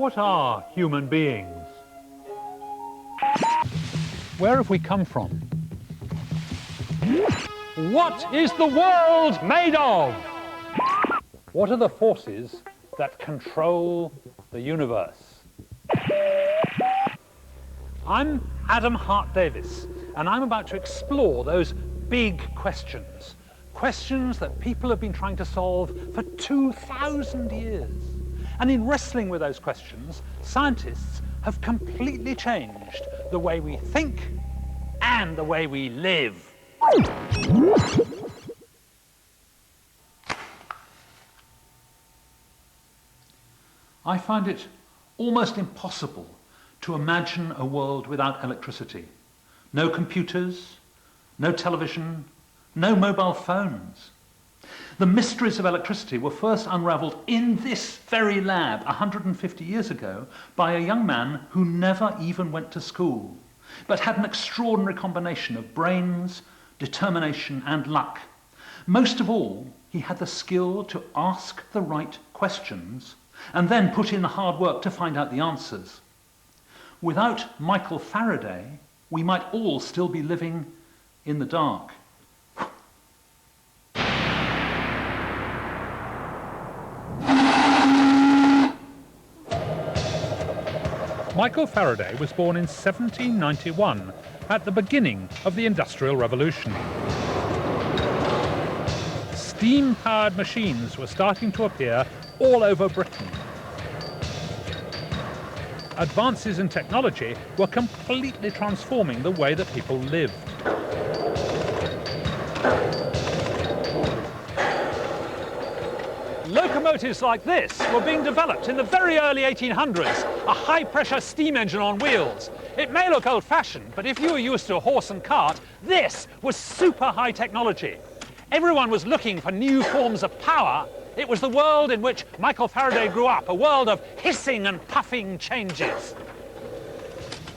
What are human beings? Where have we come from? What is the world made of? What are the forces that control the universe? I'm Adam Hart Davis, and I'm about to explore those big questions. Questions that people have been trying to solve for 2,000 years. And in wrestling with those questions, scientists have completely changed the way we think and the way we live. I find it almost impossible to imagine a world without electricity. No computers, no television, no mobile phones. The mysteries of electricity were first unravelled in this very lab 150 years ago by a young man who never even went to school, but had an extraordinary combination of brains, determination and luck. Most of all, he had the skill to ask the right questions and then put in the hard work to find out the answers. Without Michael Faraday, we might all still be living in the dark. Michael Faraday was born in 1791, at the beginning of the Industrial Revolution. Steam-powered machines were starting to appear all over Britain. Advances in technology were completely transforming the way that people lived. Locomotives like this were being developed in the very early 1800s, a high-pressure steam engine on wheels. It may look old-fashioned, but if you were used to a horse and cart, this was super high technology. Everyone was looking for new forms of power. It was the world in which Michael Faraday grew up, a world of hissing and puffing changes.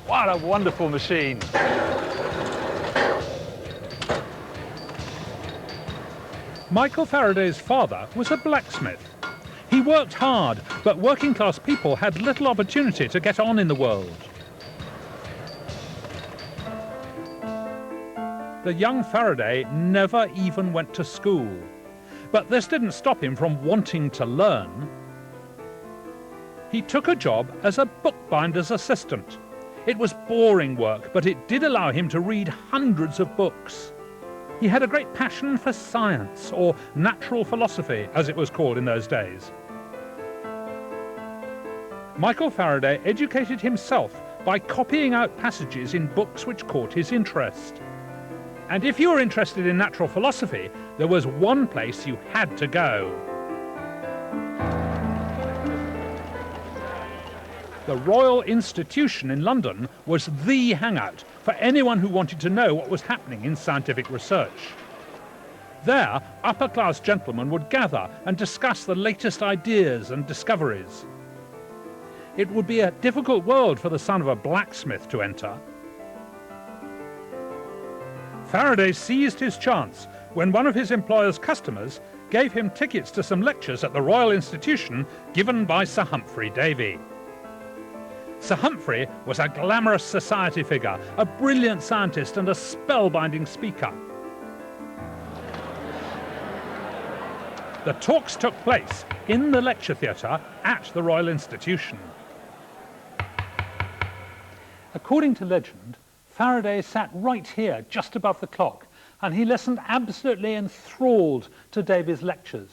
What a wonderful machine. Michael Faraday's father was a blacksmith. He worked hard, but working-class people had little opportunity to get on in the world. The young Faraday never even went to school. But this didn't stop him from wanting to learn. He took a job as a bookbinder's assistant. It was boring work, but it did allow him to read hundreds of books. He had a great passion for science, or natural philosophy, as it was called in those days. Michael Faraday educated himself by copying out passages in books which caught his interest. And if you were interested in natural philosophy, there was one place you had to go. The Royal Institution in London was the hangout for anyone who wanted to know what was happening in scientific research. There, upper-class gentlemen would gather and discuss the latest ideas and discoveries. It would be a difficult world for the son of a blacksmith to enter. Faraday seized his chance when one of his employer's customers gave him tickets to some lectures at the Royal Institution given by Sir Humphrey Davy. Sir Humphrey was a glamorous society figure, a brilliant scientist and a spellbinding speaker. The talks took place in the lecture theatre at the Royal Institution. According to legend, Faraday sat right here, just above the clock, and he listened absolutely enthralled to Davy's lectures.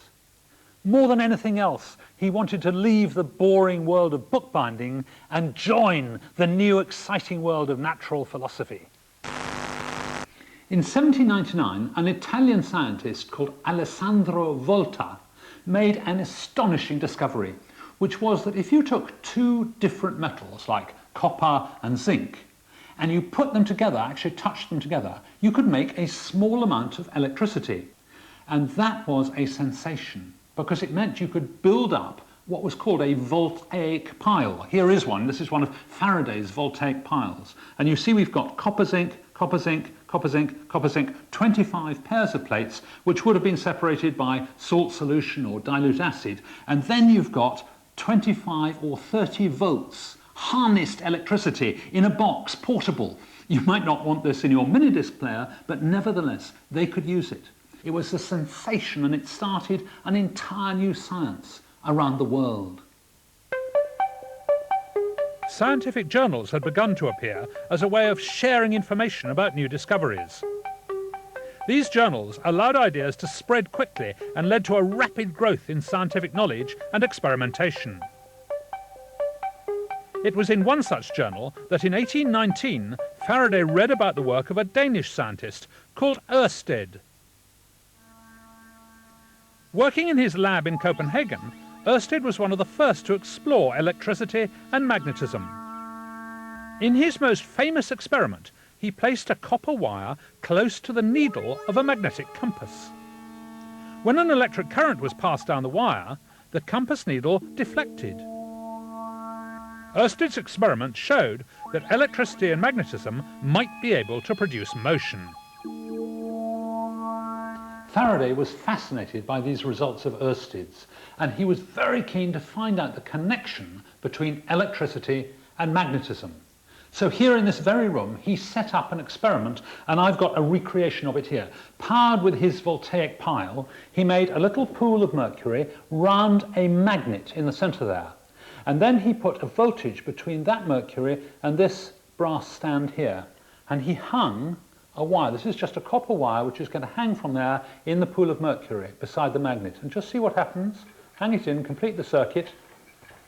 More than anything else, he wanted to leave the boring world of bookbinding and join the new exciting world of natural philosophy. In 1799, an Italian scientist called Alessandro Volta made an astonishing discovery, which was that if you took two different metals like copper and zinc, and you put them together, actually touched them together, you could make a small amount of electricity. And that was a sensation, because it meant you could build up what was called a voltaic pile. Here is one. This is one of Faraday's voltaic piles. And you see we've got copper, zinc, copper, zinc, copper, zinc, copper, zinc, 25 pairs of plates, which would have been separated by salt solution or dilute acid. And then you've got 25 or 30 volts, harnessed electricity in a box, portable. You might not want this in your mini-disc player, but nevertheless, they could use it. It was a sensation, and it started an entire new science around the world. Scientific journals had begun to appear as a way of sharing information about new discoveries. These journals allowed ideas to spread quickly and led to a rapid growth in scientific knowledge and experimentation. It was in one such journal that in 1819 Faraday read about the work of a Danish scientist called Ørsted. Working in his lab in Copenhagen, Ørsted was one of the first to explore electricity and magnetism. In his most famous experiment, he placed a copper wire close to the needle of a magnetic compass. When an electric current was passed down the wire, the compass needle deflected. Ørsted's experiment showed that electricity and magnetism might be able to produce motion. Faraday was fascinated by these results of Ørsted's, and he was very keen to find out the connection between electricity and magnetism. So here in this very room, he set up an experiment, and I've got a recreation of it here. Powered with his voltaic pile, he made a little pool of mercury round a magnet in the centre there. And then he put a voltage between that mercury and this brass stand here. And he hung a wire. This is just a copper wire which is going to hang from there in the pool of mercury beside the magnet. And just see what happens. Hang it in, complete the circuit,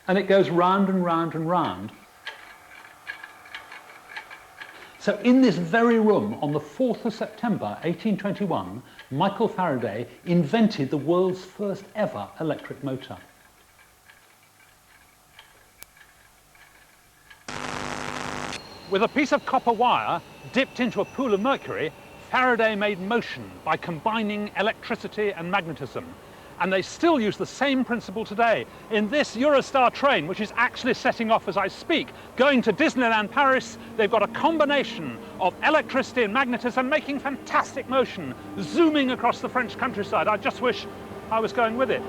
and it goes round and round and round. So in this very room, on the 4th of September 1821, Michael Faraday invented the world's first ever electric motor. With a piece of copper wire dipped into a pool of mercury, Faraday made motion by combining electricity and magnetism. And they still use the same principle today. In this Eurostar train, which is actually setting off as I speak, going to Disneyland Paris, they've got a combination of electricity and magnetism making fantastic motion, zooming across the French countryside. I just wish I was going with it.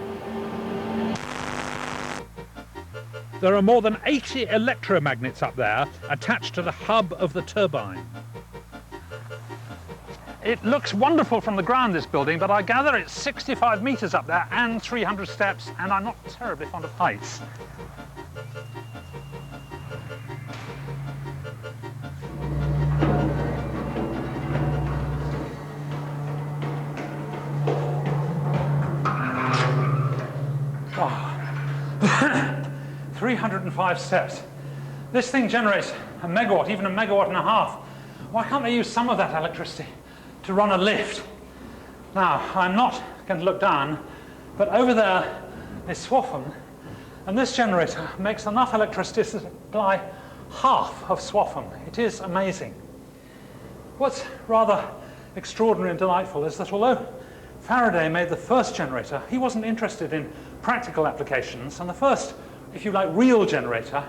There are more than 80 electromagnets up there attached to the hub of the turbine. It looks wonderful from the ground, this building, but I gather it's 65 metres up there and 300 steps, and I'm not terribly fond of heights. Oh. 305 steps. This thing generates a megawatt, even a megawatt and a half. Why can't they use some of that electricity to run a lift? Now, I'm not going to look down, but over there is Swaffham, and this generator makes enough electricity to supply half of Swaffham. It is amazing. What's rather extraordinary and delightful is that although Faraday made the first generator, he wasn't interested in practical applications, and the first, if you like, real generator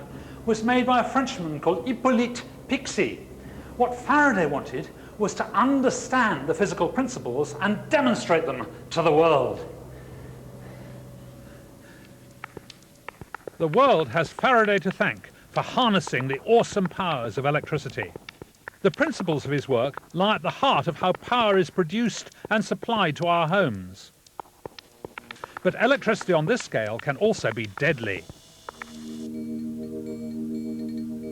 was made by a Frenchman called Hippolyte Pixii. What Faraday wanted was to understand the physical principles and demonstrate them to the world. The world has Faraday to thank for harnessing the awesome powers of electricity. The principles of his work lie at the heart of how power is produced and supplied to our homes. But electricity on this scale can also be deadly.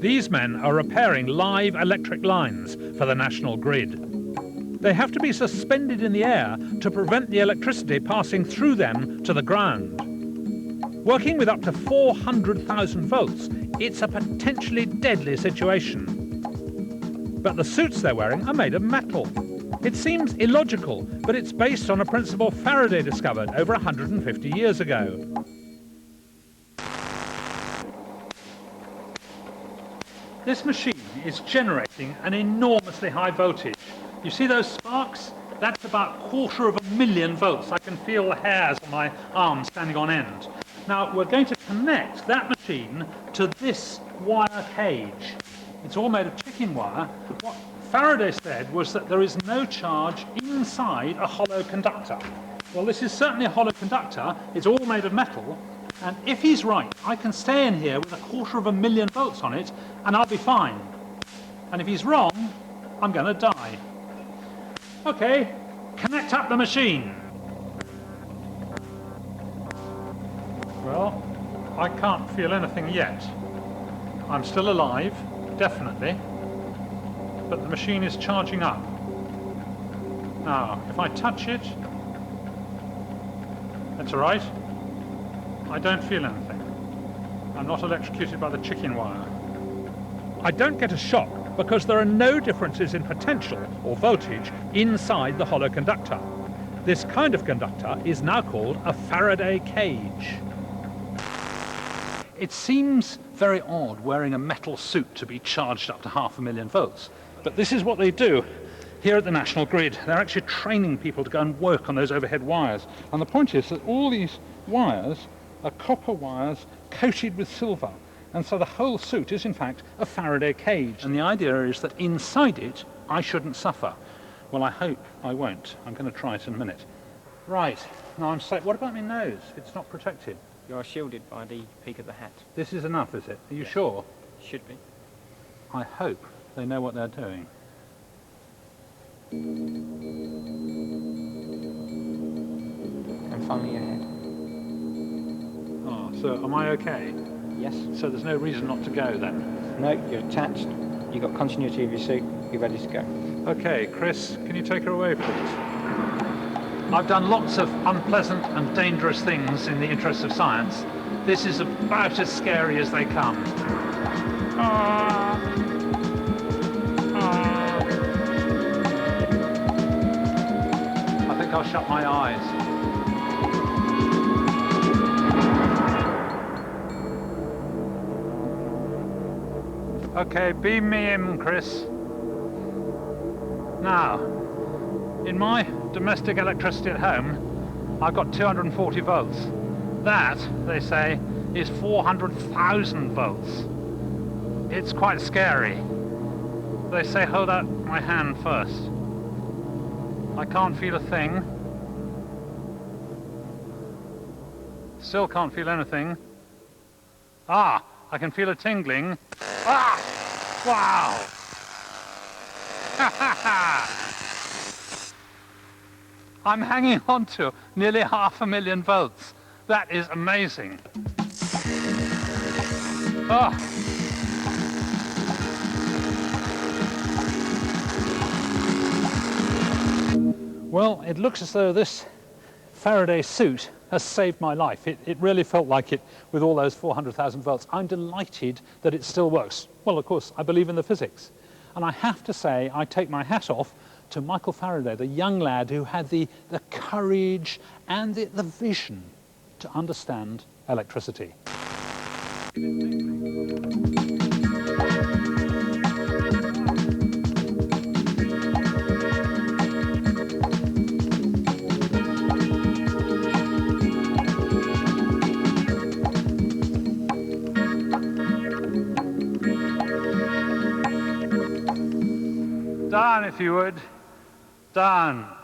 These men are repairing live electric lines for the national grid. They have to be suspended in the air to prevent the electricity passing through them to the ground. Working with up to 400,000 volts, it's a potentially deadly situation. But the suits they're wearing are made of metal. It seems illogical, but it's based on a principle Faraday discovered over 150 years ago. This machine is generating an enormously high voltage. You see those sparks? That's about 250,000 volts. I can feel the hairs on my arm standing on end. Now, we're going to connect that machine to this wire cage. It's all made of chicken wire. What Faraday said was that there is no charge inside a hollow conductor. Well, this is certainly a hollow conductor. It's all made of metal. And if he's right, I can stay in here with 250,000 volts on it and I'll be fine. And if he's wrong, I'm going to die. Okay, connect up the machine. Well, I can't feel anything yet. I'm still alive, definitely, but the machine is charging up. Now, if I touch it, that's all right. I don't feel anything. I'm not electrocuted by the chicken wire. I don't get a shock because there are no differences in potential or voltage inside the hollow conductor. This kind of conductor is now called a Faraday cage. It seems very odd wearing a metal suit to be charged up to 500,000 volts, but this is what they do here at the National Grid. They're actually training people to go and work on those overhead wires. And the point is that all these wires are copper wires coated with silver. And so the whole suit is in fact a Faraday cage. And the idea is that inside it, I shouldn't suffer. Well, I hope I won't. I'm going to try it in a minute. Right, now I'm safe. What about my nose? It's not protected. You're shielded by the peak of the hat. This is enough, is it? Are you sure? Should be. I hope they know what they're doing. And finally your head. Oh, so am I okay? Yes. So there's no reason not to go then? No, you're attached. You've got continuity of your suit. You're ready to go. Okay, Chris, can you take her away, please? I've done lots of unpleasant and dangerous things in the interest of science. This is about as scary as they come. I think I'll shut my eyes. Okay, beam me in, Chris. Now, in my domestic electricity at home, I've got 240 volts. That, they say, is 400,000 volts. It's quite scary. They say hold out my hand first. I can't feel a thing. Still can't feel anything. Ah, I can feel a tingling. Ah! Wow! Ha ha ha! I'm hanging on to nearly 500,000 volts. That is amazing. Oh. Well, it looks as though this Faraday suit has saved my life. It really felt like it with all those 400,000 volts. I'm delighted that it still works. Well, of course, I believe in the physics. And I have to say, I take my hat off to Michael Faraday, the young lad who had the courage and the vision to understand electricity. Down, if you would. Down.